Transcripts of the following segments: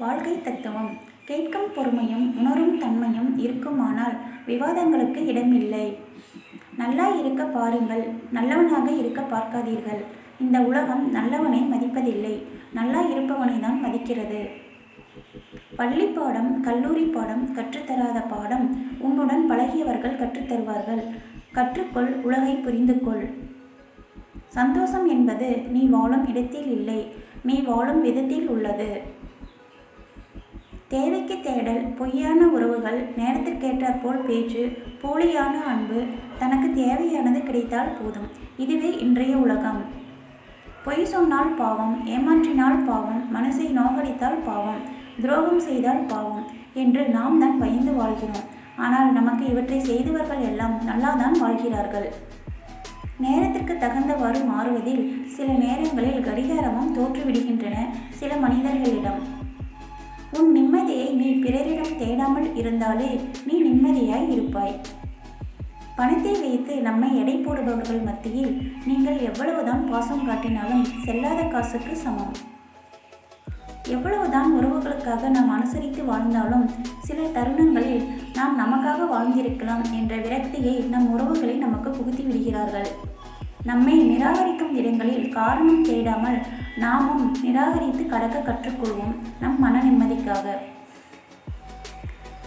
வாழ்க்கை தத்துவம். கேட்கும் பொறுமையும் உணரும் தன்மையும் இருக்குமானால் விவாதங்களுக்கு இடமில்லை. நல்லா இருக்க பாருங்கள், நல்லவனாக இருக்க பார்க்காதீர்கள். இந்த உலகம் நல்லவனை மதிப்பதில்லை, நல்லா இருப்பவனை தான் மதிக்கிறது. பள்ளி பாடம், கல்லூரி பாடம், கற்றுத்தராத பாடம் உன்னுடன் பழகியவர்கள் கற்றுத்தருவார்கள். கற்றுக்கொள், உலகை புரிந்து கொள். சந்தோஷம் என்பது நீ வாழும் இடத்தில் இல்லை, நீ வாழும் விதத்தில் உள்ளது. தேவைக்கு தேடல், பொய்யான உறவுகள், நேரத்திற்கேற்றாற்போல் பேச்சு, போலியான அன்பு, தனக்கு தேவையானது கிடைத்தால் போதும். இதுவே இன்றைய உலகம். பொய் சொன்னால் பாவம், ஏமாற்றினால் பாவம், மனசை நோகடித்தால் பாவம், துரோகம் செய்தால் பாவம் என்று நாம் தான் பயந்து வாழ்கிறோம். ஆனால் நமக்கு இவற்றை செய்தவர்கள் எல்லாம் நல்லாதான் வாழ்கிறார்கள். நேரத்திற்கு தகுந்தவாறு மாறுவதில் சில நேரங்களில் கடிகாரமும் தோற்றுவிடுகின்றன சில மனிதர்களிடம். உன் நிம்மதியை நீ பிறரிடம் தேடாமல் இருந்தாலே நீ நிம்மதியாய் இருப்பாய். பணத்தை வைத்து நம்மை எடை போடுபவர்கள் மத்தியில் நீங்கள் எவ்வளவுதான் பாசம் காட்டினாலும் செல்லாத காசுக்கு சமம். எவ்வளவுதான் உறவுகளுக்காக நாம் அனுசரித்து வாழ்ந்தாலும் சில தருணங்களில் நாம் நமக்காக வாழ்ந்திருக்கலாம் என்ற விரக்தியை நம் உறவுகளை நமக்கு புகுத்தி விடுகிறார்கள். நம்மை நிராகரிக்கும் இடங்களில் காரணம் தேடாமல் நாமும் நிராகரித்து கடக்க கற்றுக்கொள்வோம் நம் மன நிம்மதிக்காக.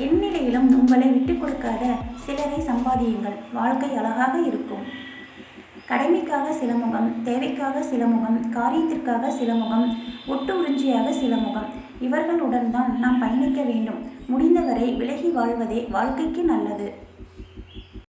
எந்நிலையிலும் உங்களை விட்டுக் கொடுக்காத சிலரை சம்பாதியுங்கள், வாழ்க்கை அழகாக இருக்கும். கடமைக்காக சில முகம், தேவைக்காக சில முகம், காரியத்திற்காக சில முகம், ஒட்டு உறிஞ்சியாக சில முகம். இவர்களுடன் தான் நாம் பயணிக்க வேண்டும். முடிந்தவரை விலகி வாழ்வதே வாழ்க்கைக்கு நல்லது.